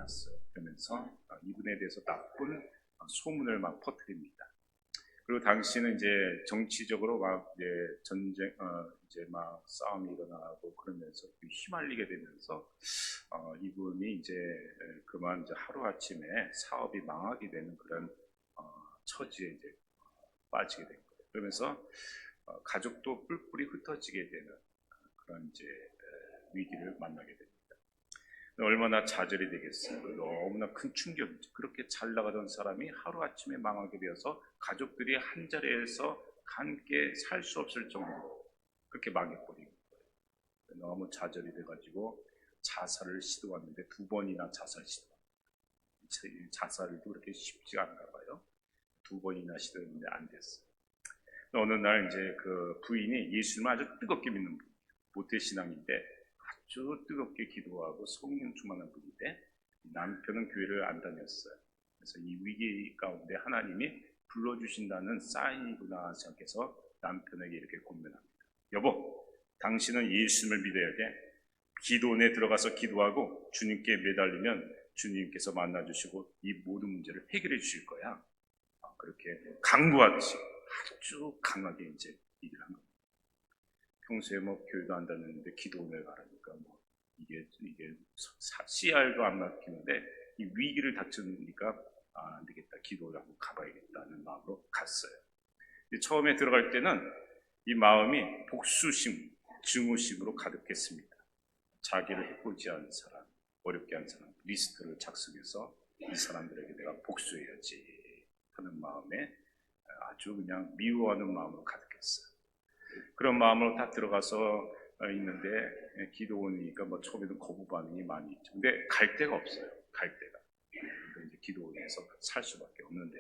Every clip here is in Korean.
않았어요. 그러면서 이분에 대해서 나쁜 소문을 막 퍼뜨립니다. 그리고 당시는 이제 정치적으로 막 이제 전쟁, 이제 막 싸움이 일어나고 그러면서 휘말리게 되면서 이분이 이제 그만 이제 하루 아침에 사업이 망하게 되는 그런 처지에 이제 빠지게 된 거예요. 그러면서 가족도 뿔뿔이 흩어지게 되는 그런 이제 위기를 만나게 됩니다. 얼마나 좌절이 되겠어요. 너무나 큰 충격이죠. 그렇게 잘 나가던 사람이 하루아침에 망하게 되어서 가족들이 한 자리에서 함께 살 수 없을 정도로 그렇게 망해버린 거예요. 너무 좌절이 돼가지고 자살을 시도했는데 2번이나 자살 시도합니다. 자살도 그렇게 쉽지가 않나 봐요. 2번이나 시도했는데 안 됐어요. 어느 날 이제 그 부인이 예수님을 아주 뜨겁게 믿는 분이에요. 모태신앙인데 아주 뜨겁게 기도하고 성령 충만한 분인데 남편은 교회를 안 다녔어요. 그래서 이 위기 가운데 하나님이 불러주신다는 사인이구나 생각해서 남편에게 이렇게 권면합니다. 여보, 당신은 예수님을 믿어야 돼. 기도원에 들어가서 기도하고 주님께 매달리면 주님께서 만나주시고 이 모든 문제를 해결해 주실 거야. 그렇게 강구하듯이 아주 강하게 이제 얘기를 한 겁니다. 평소에 뭐 교회도 안 다녔는데 기도원에 가라니까 뭐 이게 CR도 안 막히는데 이 위기를 닥쳤으니까 안 되겠다, 기도를 하고 가봐야겠다는 마음으로 갔어요. 처음에 들어갈 때는 이 마음이 복수심, 증오심으로 가득했습니다. 자기를 해코지 한 사람, 어렵게 한 사람 리스트를 작성해서 이 사람들에게 내가 복수해야지 하는 마음에 아주 그냥 미워하는 마음으로 가득했어요. 그런 마음으로 딱 들어가서 있는데 기도원이니까 뭐 처음에는 거부 반응이 많이 있죠. 근데 갈 데가 없어요. 갈 데가. 이제 기도원에서 살 수밖에 없는데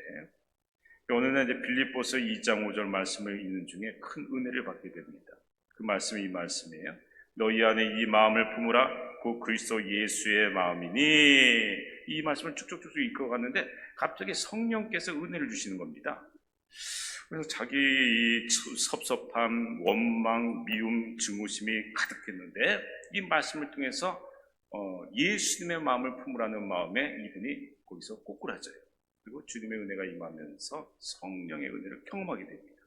어느 날 이제 빌립보서 2장 5절 말씀을 읽는 중에 큰 은혜를 받게 됩니다. 그 말씀이 이 말씀이에요. 너희 안에 이 마음을 품으라. 곧 그리스도 예수의 마음이니. 이 말씀을 쭉쭉쭉 읽어갔는데 갑자기 성령께서 은혜를 주시는 겁니다. 그래서 자기 이 섭섭함, 원망, 미움, 증오심이 가득했는데 이 말씀을 통해서 예수님의 마음을 품으라는 마음에 이분이 거기서 꼬꾸라져요. 그리고 주님의 은혜가 임하면서 성령의 은혜를 경험하게 됩니다.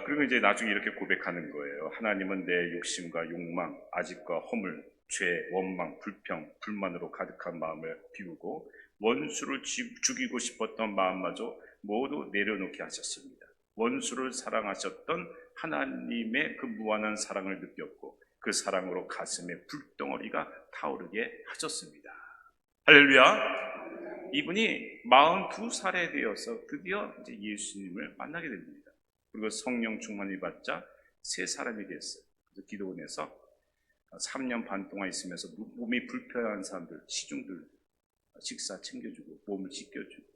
그리고 이제 나중에 이렇게 고백하는 거예요. 하나님은 내 욕심과 욕망, 아집과 허물, 죄, 원망, 불평, 불만으로 가득한 마음을 비우고 원수를 죽이고 싶었던 마음마저 모두 내려놓게 하셨습니다. 원수를 사랑하셨던 하나님의 그 무한한 사랑을 느꼈고 그 사랑으로 가슴에 불덩어리가 타오르게 하셨습니다. 할렐루야! 이분이 42살에 되어서 드디어 이제 예수님을 만나게 됩니다. 그리고 성령 충만을 받자 새 사람이 됐어요. 그래서 기도원에서 3년 반 동안 있으면서 몸이 불편한 사람들, 시중들 식사 챙겨주고 몸을 씻겨주고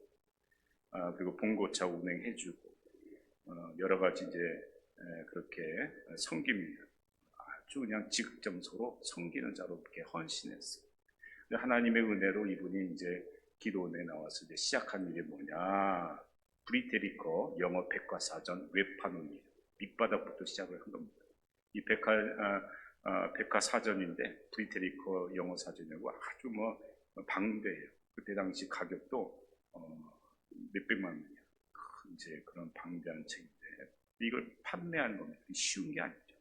그리고 봉고차 운행해주고 여러 가지 이제 그렇게 섬깁니다. 아주 그냥 지극정서로 섬기는 자로 이렇게 헌신했어요. 하나님의 은혜로 이분이 이제 기도원에 나와서 이제 시작한 일이 뭐냐? 브리테리커 영어 백과사전 웹판원이에요. 밑바닥부터 시작을 한 겁니다. 이 백과사전인데 브리테리커 영어 사전이고 아주 뭐 방대해요. 그때 당시 가격도 몇백만 원이에요. 이제 그런 방대한 책인데 이걸 판매하는 겁니다. 쉬운 게 아니죠.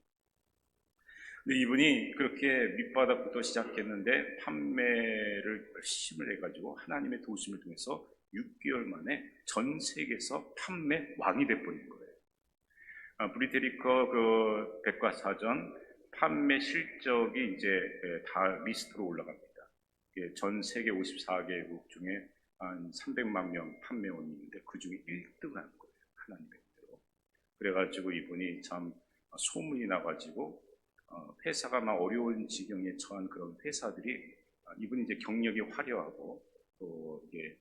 근데 이분이 그렇게 밑바닥부터 시작했는데 판매를 열심히 해가지고 하나님의 도우심을 통해서 6개월 만에 전 세계에서 판매 왕이 돼버린 거예요. 브리테리커 그 백과사전 판매 실적이 이제 다 리스트로 올라갑니다. 전 세계 54개국 중에 한 300만 명 판매원이 있는데 그 중에 1등을 한 거예요. 하나님의 은혜로. 그래가지고 이분이 참 소문이 나가지고 회사가 막 어려운 지경에 처한 그런 회사들이 이분이 이제 경력이 화려하고 또 이게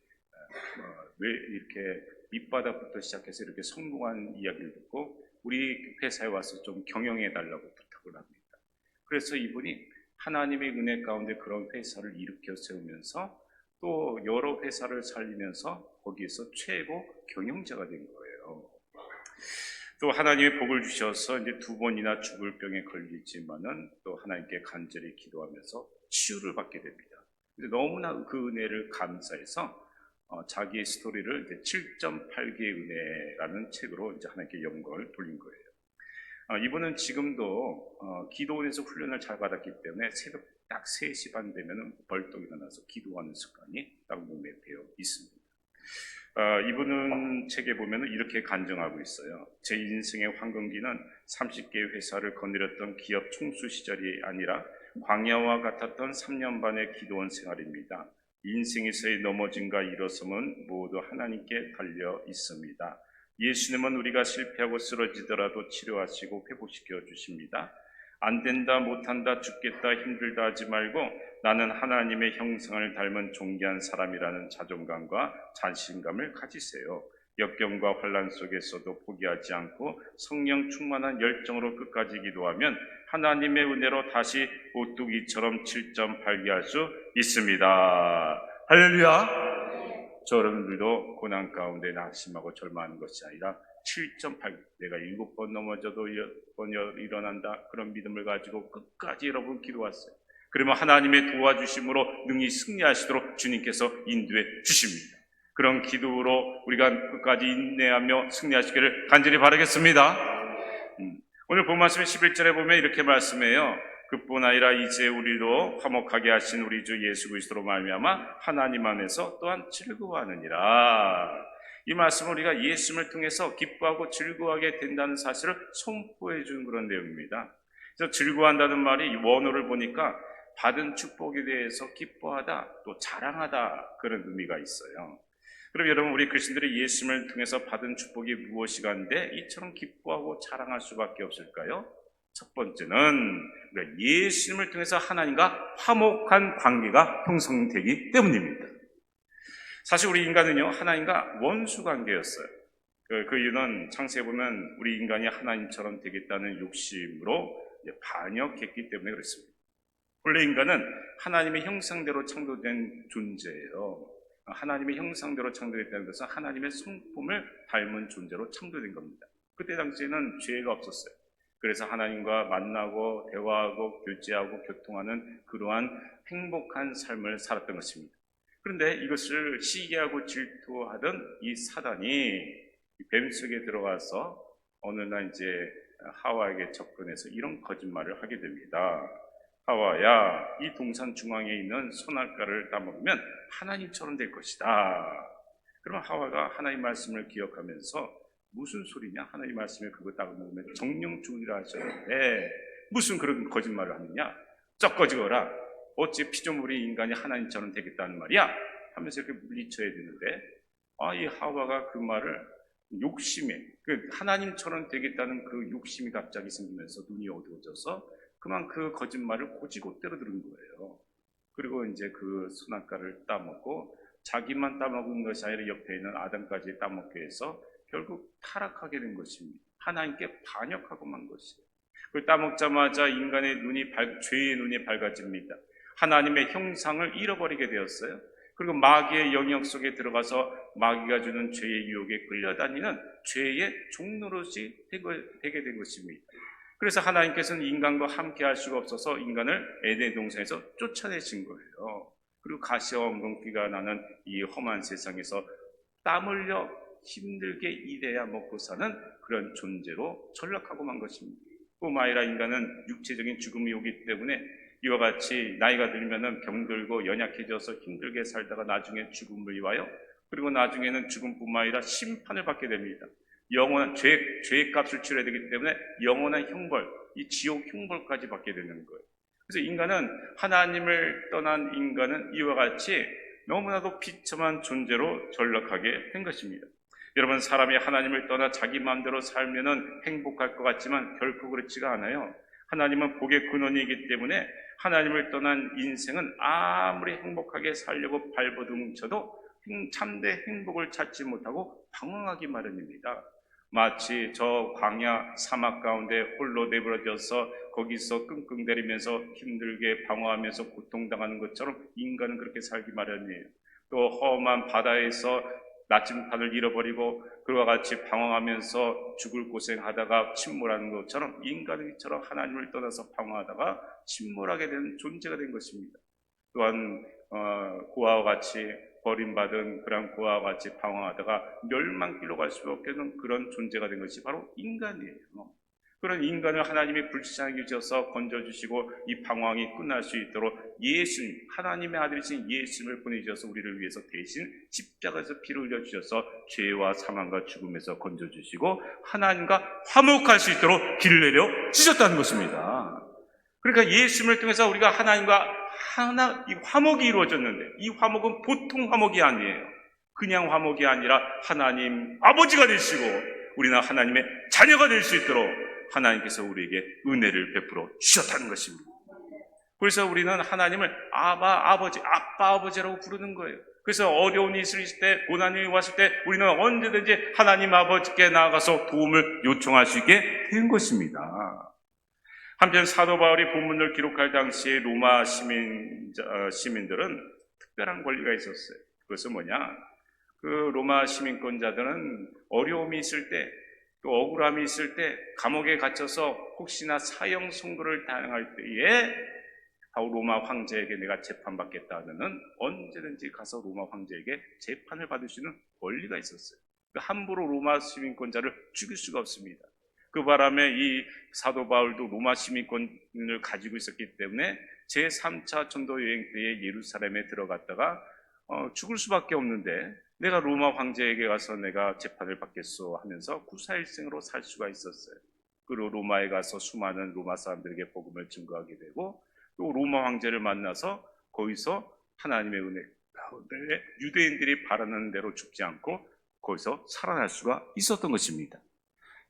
왜 이렇게 밑바닥부터 시작해서 이렇게 성공한 이야기를 듣고 우리 회사에 와서 좀 경영해 달라고 부탁을 합니다. 그래서 이분이 하나님의 은혜 가운데 그런 회사를 일으켜 세우면서 또 여러 회사를 살리면서 거기에서 최고 경영자가 된 거예요. 또 하나님의 복을 주셔서 이제 2번이나 죽을 병에 걸리지만은 또 하나님께 간절히 기도하면서 치유를 받게 됩니다. 너무나 그 은혜를 감사해서 자기의 스토리를 이제 7.8개의 은혜라는 책으로 이제 하나님께 영광을 돌린 거예요. 이분은 지금도 기도원에서 훈련을 잘 받았기 때문에 새벽 딱 3시 반 되면 벌떡 일어나서 기도하는 습관이 딱 몸에 배어 있습니다. 이분은 책에 보면 이렇게 간증하고 있어요. 제 인생의 황금기는 30개의 회사를 거느렸던 기업 총수 시절이 아니라 광야와 같았던 3년 반의 기도원 생활입니다. 인생에서의 넘어짐과 일어섬은 모두 하나님께 달려 있습니다. 예수님은 우리가 실패하고 쓰러지더라도 치료하시고 회복시켜 주십니다. 안 된다, 못한다, 죽겠다, 힘들다 하지 말고 나는 하나님의 형상을 닮은 존귀한 사람이라는 자존감과 자신감을 가지세요. 역경과 환난 속에서도 포기하지 않고 성령 충만한 열정으로 끝까지 기도하면 하나님의 은혜로 다시 오뚜기처럼 7.8개 할 수 있습니다. 할렐루야! 저 여러분들도 고난 가운데 낙심하고 절망하는 것이 아니라 7.8, 내가 7번 넘어져도 10번 일어난다, 그런 믿음을 가지고 끝까지 여러분 기도하세요. 그러면 하나님의 도와주심으로 능히 승리하시도록 주님께서 인도해 주십니다. 그런 기도로 우리가 끝까지 인내하며 승리하시기를 간절히 바라겠습니다. 오늘 본 말씀 11절에 보면 이렇게 말씀해요. 그뿐 아니라 이제 우리도 화목하게 하신 우리 주 예수 그리스도로 말미암아 하나님 안에서 또한 즐거워하느니라. 이 말씀은 우리가 예수님을 통해서 기뻐하고 즐거워하게 된다는 사실을 선포해 주는 그런 내용입니다. 그래서 즐거워한다는 말이 원어를 보니까 받은 축복에 대해서 기뻐하다, 또 자랑하다, 그런 의미가 있어요. 그럼 여러분, 우리 그리스도인들이 예수님을 통해서 받은 축복이 무엇이간데 이처럼 기뻐하고 자랑할 수밖에 없을까요? 첫 번째는 예수님을 통해서 하나님과 화목한 관계가 형성되기 때문입니다. 사실 우리 인간은요, 하나님과 원수 관계였어요. 그 이유는 창세에 보면 우리 인간이 하나님처럼 되겠다는 욕심으로 반역했기 때문에 그렇습니다. 원래 인간은 하나님의 형상대로 창조된 존재예요. 하나님의 형상대로 창조됐다는 것은 하나님의 성품을 닮은 존재로 창조된 겁니다. 그때 당시에는 죄가 없었어요. 그래서 하나님과 만나고 대화하고 교제하고 교통하는 그러한 행복한 삶을 살았던 것입니다. 그런데 이것을 시기하고 질투하던 이 사단이 뱀 속에 들어가서 어느 날 이제 하와에게 접근해서 이런 거짓말을 하게 됩니다. 하와야, 이 동산 중앙에 있는 선악과를 따먹으면 하나님처럼 될 것이다. 그러면 하와가 하나님 말씀을 기억하면서 무슨 소리냐? 하나님 말씀에 그거 따먹으면 정령 죽으리라 하셨는데 무슨 그런 거짓말을 하느냐? 쩍거지거라. 어찌 피조물이 인간이 하나님처럼 되겠다는 말이야? 하면서 이렇게 물리쳐야 되는데, 이 하와가 그 말을 욕심에, 하나님처럼 되겠다는 그 욕심이 갑자기 생기면서 눈이 어두워져서 그만 그 거짓말을 고지고대로 들은 거예요. 그리고 이제 그 선악과를 따먹고 자기만 따먹은 것이 아니라 옆에 있는 아담까지 따먹게 해서 결국 타락하게 된 것입니다. 하나님께 반역하고 만 것이에요. 그걸 따먹자마자 인간의 눈이 죄의 눈이 밝아집니다. 하나님의 형상을 잃어버리게 되었어요. 그리고 마귀의 영역 속에 들어가서 마귀가 주는 죄의 유혹에 끌려다니는 죄의 종노릇이 되게 된 것입니다. 그래서 하나님께서는 인간과 함께 할 수가 없어서 인간을 에덴 동산에서 쫓아내신 거예요. 그리고 가시와 엉겅퀴가 나는 이 험한 세상에서 땀 흘려 힘들게 일해야 먹고 사는 그런 존재로 전락하고 만 것입니다. 뿐만 아니라 인간은 육체적인 죽음이 오기 때문에 이와 같이 나이가 들면은 병들고 연약해져서 힘들게 살다가 나중에 죽음을 이와요. 그리고 나중에는 죽음뿐만 아니라 심판을 받게 됩니다. 영원한 죄의 값을 치러야 되기 때문에 영원한 형벌, 이 지옥 형벌까지 받게 되는 거예요. 그래서 인간은, 하나님을 떠난 인간은 이와 같이 너무나도 비참한 존재로 전락하게 된 것입니다. 여러분, 사람이 하나님을 떠나 자기 마음대로 살면은 행복할 것 같지만 결코 그렇지가 않아요. 하나님은 복의 근원이기 때문에 하나님을 떠난 인생은 아무리 행복하게 살려고 발버둥 쳐도 참된 행복을 찾지 못하고 방황하기 마련입니다. 마치 저 광야 사막 가운데 홀로 내버려져서 거기서 끙끙대리면서 힘들게 방황하면서 고통당하는 것처럼 인간은 그렇게 살기 마련이에요. 또 험한 바다에서 나침반을 잃어버리고 그와 같이 방황하면서 죽을 고생하다가 침몰하는 것처럼 인간은 이처럼 하나님을 떠나서 방황하다가 침몰하게 된 존재가 된 것입니다. 또한 고아와 같이 버림받은 그런 고아와 같이 방황하다가 멸망길로 갈 수밖에 없는 그런 존재가 된 것이 바로 인간이에요. 그런 인간을 하나님이 불쌍히 여겨서 건져주시고 이 방황이 끝날 수 있도록 예수님, 하나님의 아들이신 예수님을 보내주셔서 우리를 위해서 대신 십자가에서 피를 흘려주셔서 죄와 사망과 죽음에서 건져주시고 하나님과 화목할 수 있도록 길을 내려 주셨다는 것입니다. 그러니까 예수님을 통해서 우리가 하나님과 이 화목이 이루어졌는데 이 화목은 보통 화목이 아니에요. 그냥 화목이 아니라 하나님 아버지가 되시고 우리는 하나님의 자녀가 될 수 있도록 하나님께서 우리에게 은혜를 베풀어 주셨다는 것입니다. 그래서 우리는 하나님을 아빠 아버지라고 부르는 거예요. 그래서 어려움이 있을 때, 고난이 왔을 때 우리는 언제든지 하나님 아버지께 나아가서 도움을 요청할 수 있게 된 것입니다. 한편 사도 바울이 본문을 기록할 당시에 로마 시민들은 특별한 권리가 있었어요. 그것은 뭐냐? 그 로마 시민권자들은 어려움이 있을 때, 또 억울함이 있을 때 감옥에 갇혀서 혹시나 사형 선고를 당할 때에 바로 로마 황제에게 내가 재판받겠다 하면은 언제든지 가서 로마 황제에게 재판을 받을 수 있는 권리가 있었어요. 함부로 로마 시민권자를 죽일 수가 없습니다. 그 바람에 이 사도 바울도 로마 시민권을 가지고 있었기 때문에 제3차 전도 여행 때에 예루살렘에 들어갔다가 죽을 수밖에 없는데 내가 로마 황제에게 가서 내가 재판을 받겠소 하면서 구사일생으로 살 수가 있었어요. 그리고 로마에 가서 수많은 로마 사람들에게 복음을 증거하게 되고 또 로마 황제를 만나서 거기서 하나님의 은혜 가운데 유대인들이 바라는 대로 죽지 않고 거기서 살아날 수가 있었던 것입니다.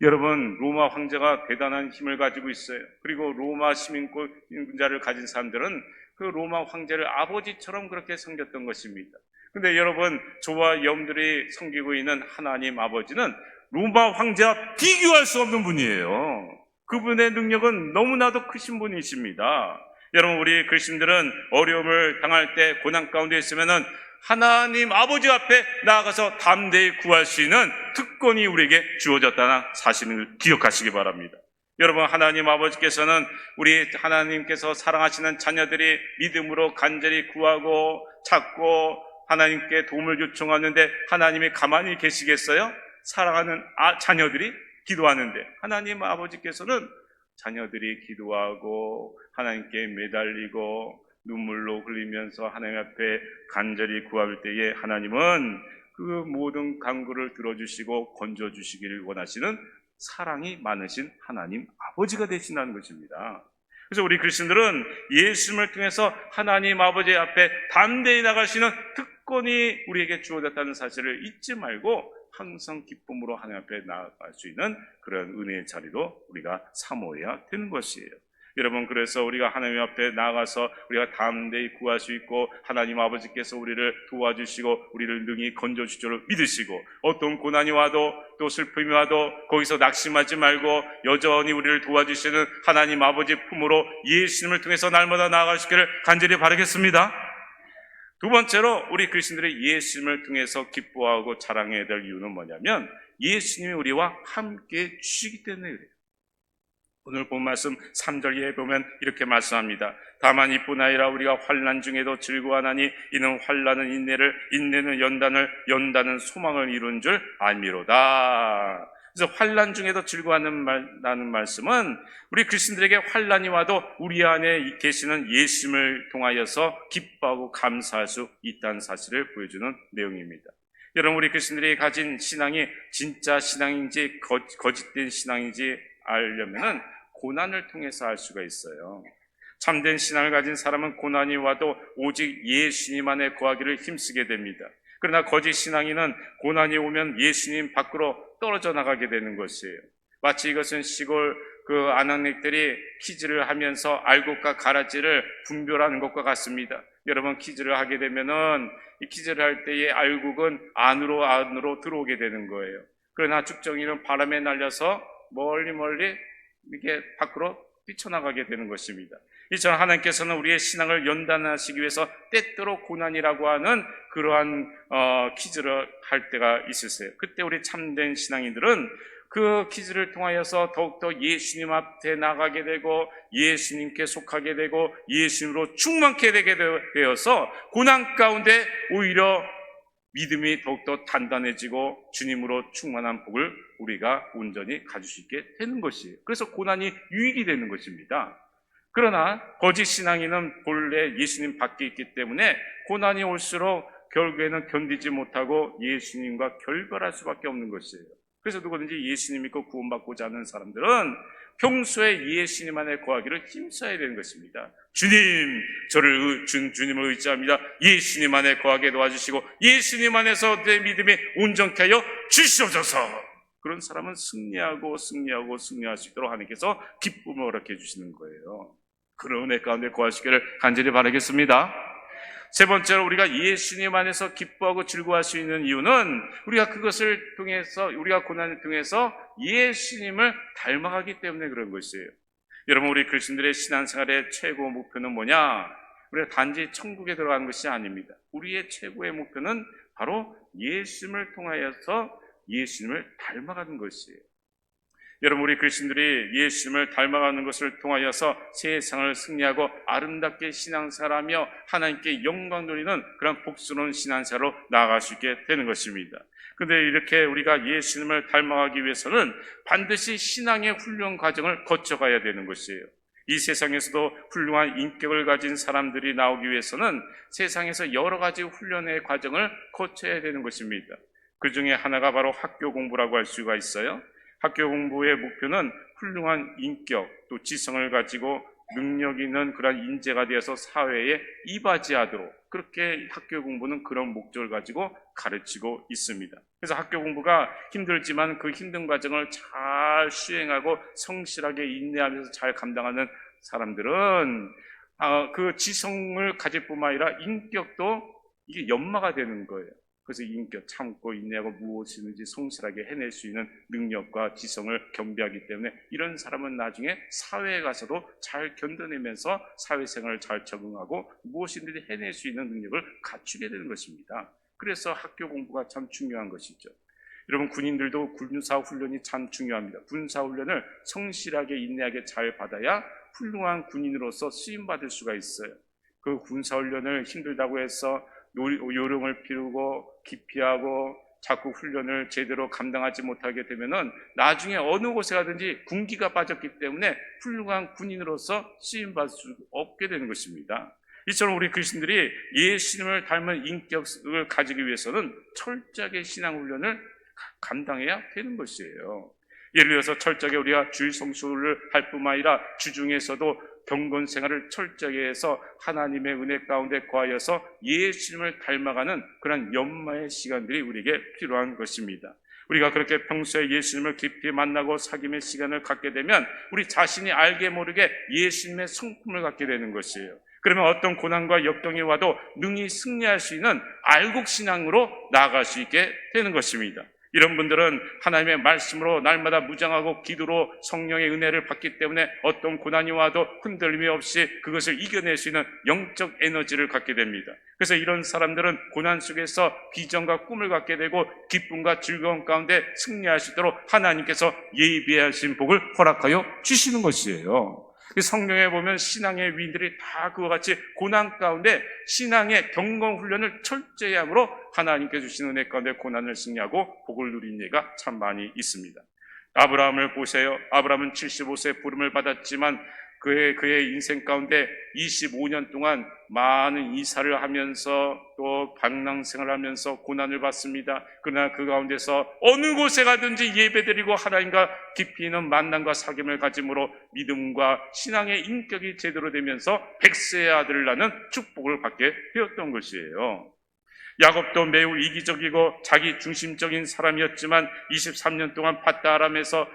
여러분, 로마 황제가 대단한 힘을 가지고 있어요. 그리고 로마 시민권자를 가진 사람들은 그 로마 황제를 아버지처럼 그렇게 섬겼던 것입니다. 근데 여러분, 저와 여러분들이 섬기고 있는 하나님 아버지는 로마 황제와 비교할 수 없는 분이에요. 그분의 능력은 너무나도 크신 분이십니다. 여러분, 우리 그리스도인들은 어려움을 당할 때, 고난 가운데 있으면은 하나님 아버지 앞에 나아가서 담대히 구할 수 있는 특권이 우리에게 주어졌다는 사실을 기억하시기 바랍니다. 여러분, 하나님 아버지께서는 우리 하나님께서 사랑하시는 자녀들이 믿음으로 간절히 구하고 찾고 하나님께 도움을 요청하는데 하나님이 가만히 계시겠어요? 사랑하는 자녀들이 기도하는데 하나님 아버지께서는 자녀들이 기도하고 하나님께 매달리고 눈물로 흘리면서 하나님 앞에 간절히 구할 때에 하나님은 그 모든 간구를 들어주시고 건져주시기를 원하시는 사랑이 많으신 하나님 아버지가 되신다는 것입니다. 그래서 우리 그리스도인들은 예수님을 통해서 하나님 아버지 앞에 담대히 나갈 수 있는 특권이 우리에게 주어졌다는 사실을 잊지 말고 항상 기쁨으로 하나님 앞에 나아갈 수 있는 그런 은혜의 자리로 우리가 사모해야 되는 것이에요. 여러분, 그래서 우리가 하나님 앞에 나아가서 우리가 담대히 구할 수 있고 하나님 아버지께서 우리를 도와주시고 우리를 능히 건져주실 줄 믿으시고 어떤 고난이 와도 또 슬픔이 와도 거기서 낙심하지 말고 여전히 우리를 도와주시는 하나님 아버지 품으로 예수님을 통해서 날마다 나아가시기를 간절히 바라겠습니다. 두 번째로 우리 그리스도인들이 예수님을 통해서 기뻐하고 자랑해야 될 이유는 뭐냐면 예수님이 우리와 함께 주시기 때문에 그래요. 오늘 본 말씀 3절에 보면 이렇게 말씀합니다. 다만 이뿐 아니라 우리가 환난 중에도 즐거워하나니 이는 환난은 인내를, 인내는 연단을, 연단은 소망을 이룬 줄 알미로다. 그래서 환난 중에도 즐거워하는 말씀은 우리 그리스도인들에게 환난이 와도 우리 안에 계시는 예수님을 통하여서 기뻐하고 감사할 수 있다는 사실을 보여주는 내용입니다. 여러분, 우리 그리스도인들이 가진 신앙이 진짜 신앙인지 거짓된 신앙인지 알려면은 고난을 통해서 알 수가 있어요. 참된 신앙을 가진 사람은 고난이 와도 오직 예수님 안에 거하기를 힘쓰게 됩니다. 그러나 거짓 신앙인은 고난이 오면 예수님 밖으로 떨어져 나가게 되는 것이에요. 마치 이것은 시골 아낙네들이 퀴즈를 하면서 알곡과 가라지를 분별하는 것과 같습니다. 여러분, 퀴즈를 하게 되면은 이 퀴즈를 할 때의 알곡은 안으로 들어오게 되는 거예요. 그러나 쭉정이는 바람에 날려서 멀리 이렇게 밖으로 뛰쳐나가게 되는 것입니다. 이처럼 하나님께서는 우리의 신앙을 연단하시기 위해서 때때로 고난이라고 하는 그러한 퀴즈를 할 때가 있으세요. 그때 우리 참된 신앙인들은 그 퀴즈를 통하여서 더욱더 예수님 앞에 나가게 되고 예수님께 속하게 되고 예수님으로 충만케 되게 되어서 고난 가운데 오히려 믿음이 더욱더 단단해지고 주님으로 충만한 복을 우리가 온전히 가질 수 있게 되는 것이에요. 그래서 고난이 유익이 되는 것입니다. 그러나 거짓 신앙인은 본래 예수님 밖에 있기 때문에 고난이 올수록 결국에는 견디지 못하고 예수님과 결별할 수밖에 없는 것이에요. 그래서 누구든지 예수님 믿고 구원받고자 하는 사람들은 평소에 예수님 안에 거하기를 힘써야 되는 것입니다. 주님, 주님을 의지합니다. 예수님 안에 거하게 도와주시고 예수님 안에서 내 믿음이 온전케 하여 주시옵소서. 그런 사람은 승리할 수 있도록 하나님께서 기쁨을 허락해 주시는 거예요. 그런 은혜 가운데 거하시기를 간절히 바라겠습니다. 세 번째로 우리가 예수님 안에서 기뻐하고 즐거워할 수 있는 이유는 우리가 그것을 통해서, 우리가 고난을 통해서 예수님을 닮아가기 때문에 그런 것이에요. 여러분, 우리 그리스도인들의 신앙생활의 최고 목표는 뭐냐? 우리가 단지 천국에 들어가는 것이 아닙니다. 우리의 최고의 목표는 바로 예수님을 통하여서 예수님을 닮아가는 것이에요. 여러분, 우리 그리스도인들이 예수님을 닮아가는 것을 통하여서 세상을 승리하고 아름답게 신앙생활하며 하나님께 영광 돌리는 그런 복스러운 신앙생활로 나아갈 수 있게 되는 것입니다. 그런데 이렇게 우리가 예수님을 닮아가기 위해서는 반드시 신앙의 훈련 과정을 거쳐가야 되는 것이에요. 이 세상에서도 훌륭한 인격을 가진 사람들이 나오기 위해서는 세상에서 여러 가지 훈련의 과정을 거쳐야 되는 것입니다. 그 중에 하나가 바로 학교 공부라고 할 수가 있어요. 학교 공부의 목표는 훌륭한 인격 또 지성을 가지고 능력 있는 그런 인재가 되어서 사회에 이바지하도록, 그렇게 학교 공부는 그런 목적을 가지고 가르치고 있습니다. 그래서 학교 공부가 힘들지만 그 힘든 과정을 잘 수행하고 성실하게 인내하면서 잘 감당하는 사람들은 그 지성을 가질 뿐만 아니라 인격도 이게 연마가 되는 거예요. 그래서 인격, 참고 인내하고 무엇이든지 성실하게 해낼 수 있는 능력과 지성을 겸비하기 때문에 이런 사람은 나중에 사회에 가서도 잘 견뎌내면서 사회생활을 잘 적응하고 무엇이든지 해낼 수 있는 능력을 갖추게 되는 것입니다. 그래서 학교 공부가 참 중요한 것이죠. 여러분, 군인들도 군사훈련이 참 중요합니다. 군사훈련을 성실하게 인내하게 잘 받아야 훌륭한 군인으로서 쓰임받을 수가 있어요. 그 군사훈련을 힘들다고 해서 요령을 피우고 기피하고 자꾸 훈련을 제대로 감당하지 못하게 되면은 나중에 어느 곳에 가든지 군기가 빠졌기 때문에 훌륭한 군인으로서 쓰임받을 수 없게 되는 것입니다. 이처럼 우리 그리스도인들이 예수님을 닮은 인격을 가지기 위해서는 철저하게 신앙훈련을 감당해야 되는 것이에요. 예를 들어서 철저하게 우리가 주일 성수를 할 뿐만 아니라 주중에서도 경건 생활을 철저하게 해서 하나님의 은혜 가운데 거하여서 예수님을 닮아가는 그런 연마의 시간들이 우리에게 필요한 것입니다. 우리가 그렇게 평소에 예수님을 깊이 만나고 사귐의 시간을 갖게 되면 우리 자신이 알게 모르게 예수님의 성품을 갖게 되는 것이에요. 그러면 어떤 고난과 역경이 와도 능히 승리할 수 있는 알곡신앙으로 나아갈 수 있게 되는 것입니다. 이런 분들은 하나님의 말씀으로 날마다 무장하고 기도로 성령의 은혜를 받기 때문에 어떤 고난이 와도 흔들림이 없이 그것을 이겨낼 수 있는 영적 에너지를 갖게 됩니다. 그래서 이런 사람들은 고난 속에서 비전과 꿈을 갖게 되고 기쁨과 즐거움 가운데 승리할 수 있도록 하나님께서 예비하신 복을 허락하여 주시는 것이에요. 성경에 보면 신앙의 위인들이 다 그와 같이 고난 가운데 신앙의 경건 훈련을 철저히 함으로 하나님께 주시는 은혜 가운데 고난을 승리하고 복을 누린 예가 참 많이 있습니다. 아브라함을 보세요. 아브라함은 75세 부름을 받았지만 그의 인생 가운데 25년 동안 많은 이사를 하면서 또 방랑생활을 하면서 고난을 받습니다. 그러나 그 가운데서 어느 곳에 가든지 예배드리고 하나님과 깊이 있는 만남과 사귐을 가짐으로 믿음과 신앙의 인격이 제대로 되면서 백세의 아들을 낳는 축복을 받게 되었던 것이에요. 야곱도 매우 이기적이고 자기 중심적인 사람이었지만 23년 동안 밧다아람에서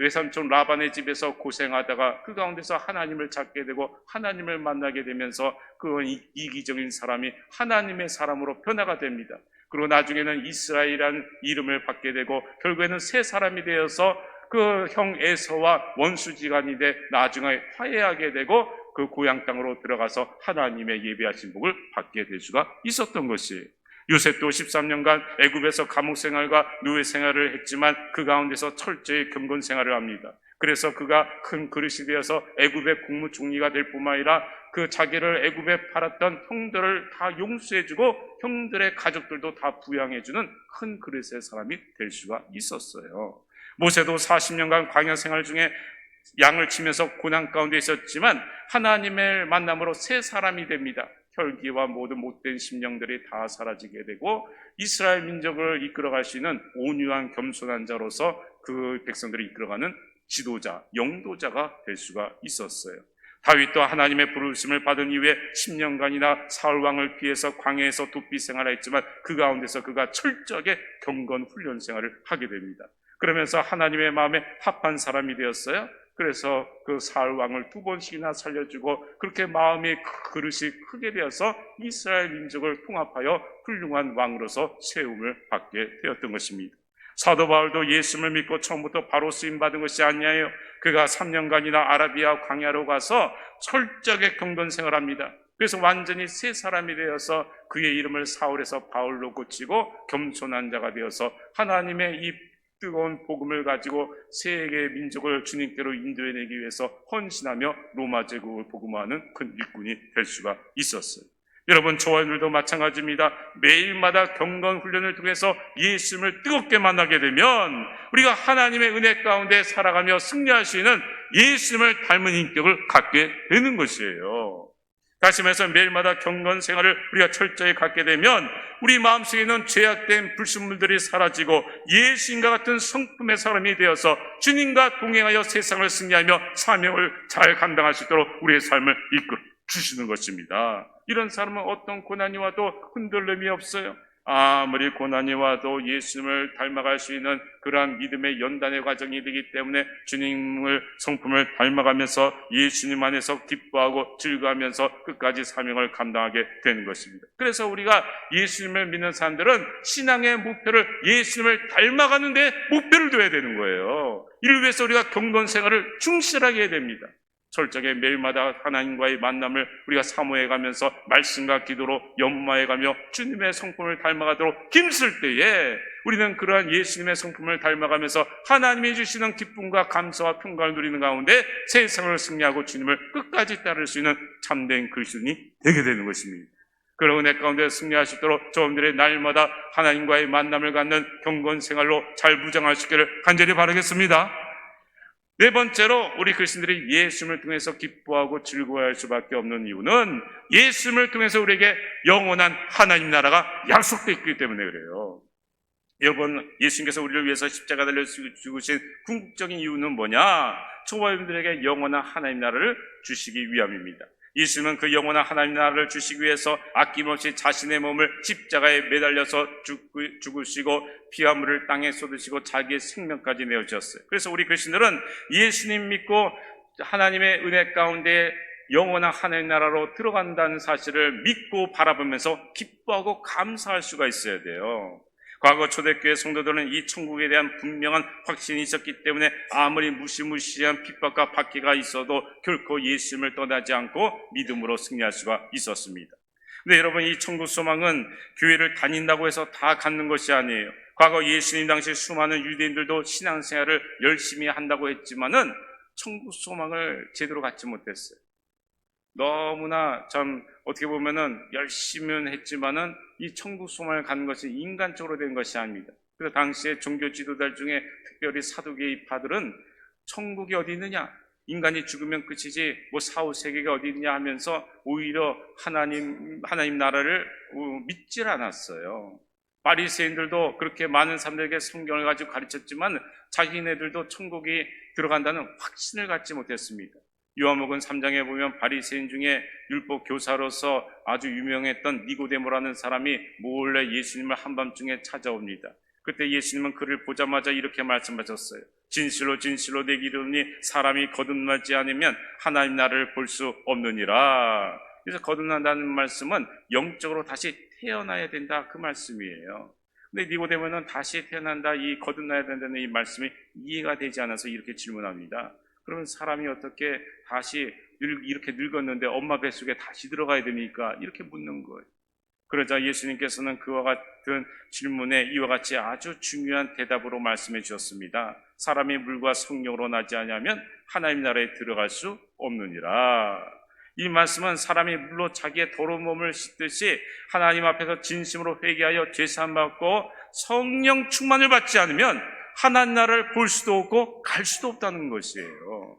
외삼촌 라반의 집에서 고생하다가 그 가운데서 하나님을 찾게 되고 하나님을 만나게 되면서 그 이기적인 사람이 하나님의 사람으로 변화가 됩니다. 그리고 나중에는 이스라엘이라는 이름을 받게 되고 결국에는 새 사람이 되어서 그 형 에서와 원수지간이 돼 나중에 화해하게 되고 그 고향 땅으로 들어가서 하나님의 예비하신 복을 받게 될 수가 있었던 것이에요. 요셉도 13년간 애굽에서 감옥 생활과 노예 생활을 했지만 그 가운데서 철저히 경건 생활을 합니다. 그래서 그가 큰 그릇이 되어서 애굽의 국무총리가 될 뿐만 아니라 그 자기를 애굽에 팔았던 형들을 다 용서해주고 형들의 가족들도 다 부양해주는 큰 그릇의 사람이 될 수가 있었어요. 모세도 40년간 광야 생활 중에 양을 치면서 고난 가운데 있었지만 하나님의 만남으로 새 사람이 됩니다. 혈기와 모든 못된 심령들이 다 사라지게 되고 이스라엘 민족을 이끌어갈 수 있는 온유한 겸손한 자로서 그 백성들을 이끌어가는 지도자, 영도자가 될 수가 있었어요. 다윗도 하나님의 부르심을 받은 이후에 10년간이나 사울 왕을 피해서 광야에서 도피 생활을 했지만 그 가운데서 그가 철저하게 경건 훈련 생활을 하게 됩니다. 그러면서 하나님의 마음에 합한 사람이 되었어요. 그래서 그 사울 왕을 2번씩이나 살려주고 그렇게 마음의 그릇이 크게 되어서 이스라엘 민족을 통합하여 훌륭한 왕으로서 세움을 받게 되었던 것입니다. 사도 바울도 예수를 믿고 처음부터 바로 쓰임받은 것이 아니에요. 그가 3년간이나 아라비아 광야로 가서 철저하게 경건 생활합니다. 그래서 완전히 새 사람이 되어서 그의 이름을 사울에서 바울로 고치고 겸손한 자가 되어서 하나님의 이 뜨거운 복음을 가지고 세계 민족을 주님께로 인도해내기 위해서 헌신하며 로마 제국을 복음화하는 큰 일꾼이 될 수가 있었어요. 여러분, 저와 여러분들도 마찬가지입니다. 매일마다 경건 훈련을 통해서 예수님을 뜨겁게 만나게 되면 우리가 하나님의 은혜 가운데 살아가며 승리할 수 있는 예수님을 닮은 인격을 갖게 되는 것이에요. 다시 말해서 매일마다 경건 생활을 우리가 철저히 갖게 되면 우리 마음속에 있는 죄악된 불순물들이 사라지고 예수님과 같은 성품의 사람이 되어서 주님과 동행하여 세상을 승리하며 사명을 잘 감당할 수 있도록 우리의 삶을 이끌어 주시는 것입니다. 이런 사람은 어떤 고난이 와도 흔들림이 없어요. 아무리 고난이 와도 예수님을 닮아갈 수 있는 그러한 믿음의 연단의 과정이 되기 때문에 주님을 성품을 닮아가면서 예수님 안에서 기뻐하고 즐거워하면서 끝까지 사명을 감당하게 되는 것입니다. 그래서 우리가 예수님을 믿는 사람들은 신앙의 목표를 예수님을 닮아가는 데 목표를 둬야 되는 거예요. 이를 위해서 우리가 경건 생활을 충실하게 해야 됩니다. 철저하게 매일마다 하나님과의 만남을 우리가 사모해가면서 말씀과 기도로 연마해가며 주님의 성품을 닮아가도록 힘쓸 때에 우리는 그러한 예수님의 성품을 닮아가면서 하나님이 주시는 기쁨과 감사와 평강을 누리는 가운데 세상을 승리하고 주님을 끝까지 따를 수 있는 참된 그리스도인이 되게 되는 것입니다. 그런 은혜 가운데 승리할 수 있도록 저분들의 날마다 하나님과의 만남을 갖는 경건 생활로 잘 무장할 수 있기를 간절히 바라겠습니다. 네 번째로 우리 그리스도인들이 예수님을 통해서 기뻐하고 즐거워할 수밖에 없는 이유는 예수님을 통해서 우리에게 영원한 하나님 나라가 약속되어 있기 때문에 그래요. 여러분, 예수님께서 우리를 위해서 십자가 달려 죽으신 궁극적인 이유는 뭐냐? 저와 여러분들에게 영원한 하나님 나라를 주시기 위함입니다. 예수님은 그 영원한 하나님 나라를 주시기 위해서 아낌없이 자신의 몸을 십자가에 매달려서 죽으시고 피와 물을 땅에 쏟으시고 자기의 생명까지 내어주셨어요. 그래서 우리 그리스도인들은 예수님 믿고 하나님의 은혜 가운데 영원한 하나님 나라로 들어간다는 사실을 믿고 바라보면서 기뻐하고 감사할 수가 있어야 돼요. 과거 초대교회 성도들은 이 천국에 대한 분명한 확신이 있었기 때문에 아무리 무시무시한 핍박과 박해가 있어도 결코 예수님을 떠나지 않고 믿음으로 승리할 수가 있었습니다. 근데 여러분, 이 천국 소망은 교회를 다닌다고 해서 다 갖는 것이 아니에요. 과거 예수님 당시 수많은 유대인들도 신앙생활을 열심히 한다고 했지만은 천국 소망을 제대로 갖지 못했어요. 너무나 참 어떻게 보면은 열심히는 했지만은 이 천국 소망을 갖는 것이 인간적으로 된 것이 아닙니다. 그래서 당시에 종교 지도자들 중에 특별히 사두개파들은 천국이 어디 있느냐? 인간이 죽으면 끝이지 뭐 사후 세계가 어디 있느냐 하면서 오히려 하나님 나라를 믿질 않았어요. 바리새인들도 그렇게 많은 사람들에게 성경을 가지고 가르쳤지만 자기네들도 천국이 들어간다는 확신을 갖지 못했습니다. 요한복음 3장에 보면 바리새인 중에 율법 교사로서 아주 유명했던 니고데모라는 사람이 몰래 예수님을 한밤중에 찾아옵니다. 그때 예수님은 그를 보자마자 이렇게 말씀하셨어요. 진실로 진실로 내게 이르노니 사람이 거듭나지 않으면 하나님 나라를 볼 수 없느니라. 그래서 거듭난다는 말씀은 영적으로 다시 태어나야 된다, 그 말씀이에요. 근데 니고데모는 다시 태어난다, 이 거듭나야 된다는 이 말씀이 이해가 되지 않아서 이렇게 질문합니다. 그러면 사람이 어떻게 다시 이렇게 늙었는데 엄마 뱃속에 다시 들어가야 됩니까? 이렇게 묻는 거예요. 그러자 예수님께서는 그와 같은 질문에 이와 같이 아주 중요한 대답으로 말씀해 주셨습니다. 사람이 물과 성령으로 나지 아니하면 하나님 나라에 들어갈 수 없느니라. 이 말씀은 사람이 물로 자기의 더러운 몸을 씻듯이 하나님 앞에서 진심으로 회개하여 죄사함 받고 성령 충만을 받지 않으면 하나님 나라를 볼 수도 없고 갈 수도 없다는 것이에요.